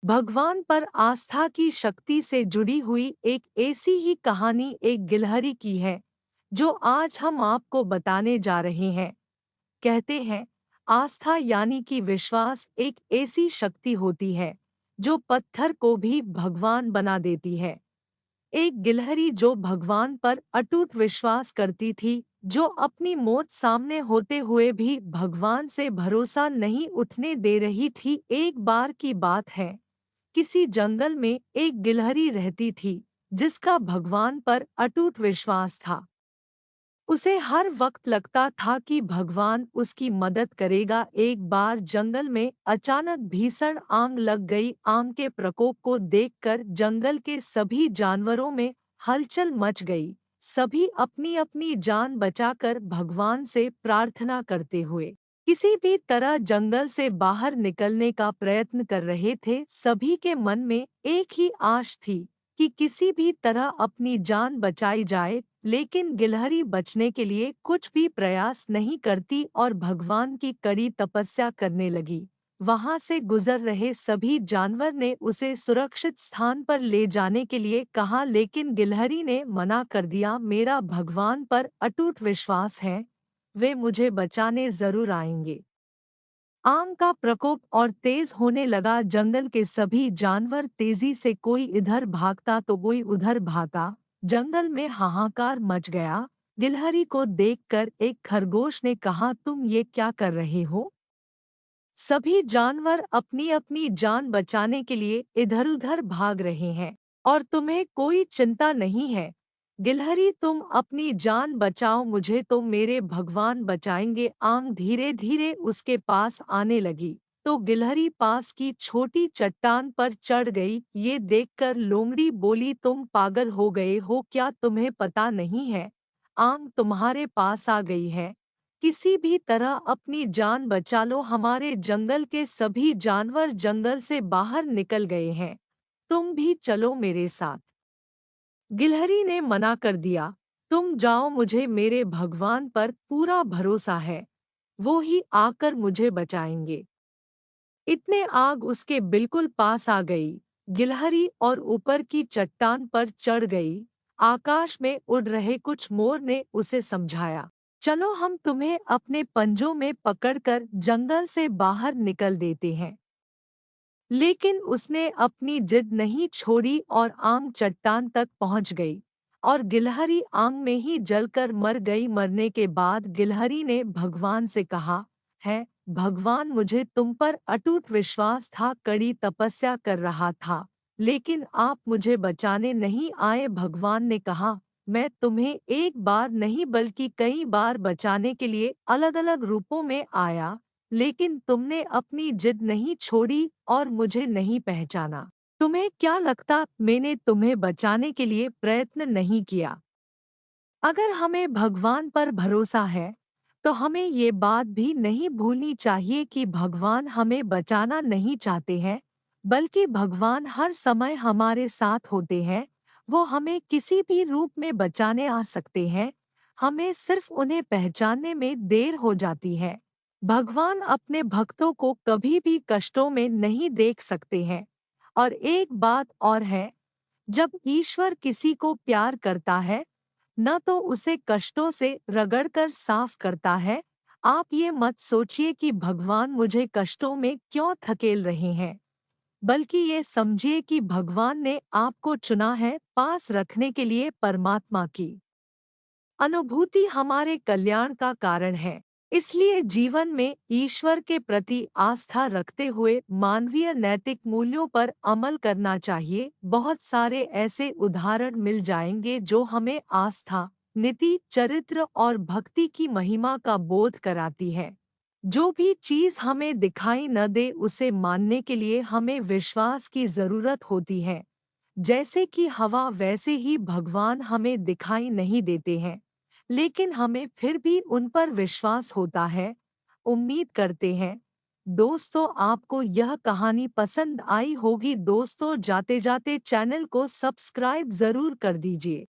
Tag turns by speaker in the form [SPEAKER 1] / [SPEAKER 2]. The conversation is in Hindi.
[SPEAKER 1] भगवान पर आस्था की शक्ति से जुड़ी हुई एक ऐसी ही कहानी एक गिलहरी की है, जो आज हम आपको बताने जा रहे हैं। कहते हैं, आस्था यानी कि विश्वास एक ऐसी शक्ति होती है, जो पत्थर को भी भगवान बना देती है। एक गिलहरी जो भगवान पर अटूट विश्वास करती थी, जो अपनी मौत सामने होते हुए भी भगवान से भरोसा नहीं उठने दे रही थी। एक बार की बात है, किसी जंगल में एक गिलहरी रहती थी, जिसका भगवान पर अटूट विश्वास था। उसे हर वक्त लगता था कि भगवान उसकी मदद करेगा। एक बार जंगल में अचानक भीषण आग लग गई। आग के प्रकोप को देखकर जंगल के सभी जानवरों में हलचल मच गई। सभी अपनी अपनी जान बचाकर भगवान से प्रार्थना करते हुए किसी भी तरह जंगल से बाहर निकलने का प्रयत्न कर रहे थे। सभी के मन में एक ही आश थी कि किसी भी तरह अपनी जान बचाई जाए, लेकिन गिलहरी बचने के लिए कुछ भी प्रयास नहीं करती और भगवान की कड़ी तपस्या करने लगी। वहां से गुजर रहे सभी जानवर ने उसे सुरक्षित स्थान पर ले जाने के लिए कहा, लेकिन गिलहरी ने मना कर दिया। मेरा भगवान पर अटूट विश्वास है, वे मुझे बचाने जरूर आएंगे। आग का प्रकोप और तेज होने लगा। जंगल के सभी जानवर तेजी से, कोई इधर भागता तो कोई उधर भागा। जंगल में हाहाकार मच गया। गिलहरी को देखकर एक खरगोश ने कहा, तुम ये क्या कर रहे हो? सभी जानवर अपनी अपनी जान बचाने के लिए इधर-उधर भाग रहे हैं और तुम्हें कोई चिंता नहीं है। गिलहरी, तुम अपनी जान बचाओ, मुझे तो मेरे भगवान बचाएंगे। आग धीरे-धीरे उसके पास आने लगी तो गिलहरी पास की छोटी चट्टान पर चढ़ गई। ये देखकर लोमड़ी बोली, तुम पागल हो गए हो क्या? तुम्हें पता नहीं है, आग तुम्हारे पास आ गई है। किसी भी तरह अपनी जान बचा लो। हमारे जंगल के सभी जानवर जंगल से बाहर निकल गए हैं, तुम भी चलो मेरे साथ। गिलहरी ने मना कर दिया, तुम जाओ, मुझे मेरे भगवान पर पूरा भरोसा है, वो ही आकर मुझे बचाएंगे। इतने आग उसके बिल्कुल पास आ गई। गिलहरी और ऊपर की चट्टान पर चढ़ गई। आकाश में उड़ रहे कुछ मोर ने उसे समझाया, चलो हम तुम्हें अपने पंजों में पकड़कर जंगल से बाहर निकल देते हैं। लेकिन उसने अपनी जिद नहीं छोड़ी और आग चट्टान तक पहुंच गई और गिलहरी आग में ही जलकर मर गई। मरने के बाद गिलहरी ने भगवान से कहा, है भगवान, मुझे तुम पर अटूट विश्वास था, कड़ी तपस्या कर रहा था, लेकिन आप मुझे बचाने नहीं आए। भगवान ने कहा, मैं तुम्हें एक बार नहीं बल्कि कई बार बचाने के लिए अलग अलग रूपों में आया, लेकिन तुमने अपनी जिद नहीं छोड़ी और मुझे नहीं पहचाना। तुम्हें क्या लगता मैंने तुम्हें बचाने के लिए प्रयत्न नहीं किया? अगर हमें भगवान पर भरोसा है, तो हमें ये बात भी नहीं भूलनी चाहिए कि भगवान हमें बचाना नहीं चाहते हैं, बल्कि भगवान हर समय हमारे साथ होते हैं। वो हमें किसी भी रूप में बचाने आ सकते हैं, हमें सिर्फ उन्हें पहचानने में देर हो जाती है। भगवान अपने भक्तों को कभी भी कष्टों में नहीं देख सकते हैं। और एक बात और है, जब ईश्वर किसी को प्यार करता है, न तो उसे कष्टों से रगड़कर साफ करता है। आप ये मत सोचिए कि भगवान मुझे कष्टों में क्यों धकेल रहे हैं, बल्कि ये समझिए कि भगवान ने आपको चुना है पास रखने के लिए। परमात्मा की अनुभूति हमारे कल्याण का कारण है। इसलिए जीवन में ईश्वर के प्रति आस्था रखते हुए मानवीय नैतिक मूल्यों पर अमल करना चाहिए। बहुत सारे ऐसे उदाहरण मिल जाएंगे जो हमें आस्था, नीति, चरित्र और भक्ति की महिमा का बोध कराती है। जो भी चीज हमें दिखाई न दे, उसे मानने के लिए हमें विश्वास की जरूरत होती है। जैसे कि हवा, वैसे ही भगवान हमें दिखाई नहीं देते हैं, लेकिन हमें फिर भी उन पर विश्वास होता है, उम्मीद करते हैं। दोस्तों, आपको यह कहानी पसंद आई होगी। दोस्तों, जाते जाते चैनल को सब्सक्राइब जरूर कर दीजिए।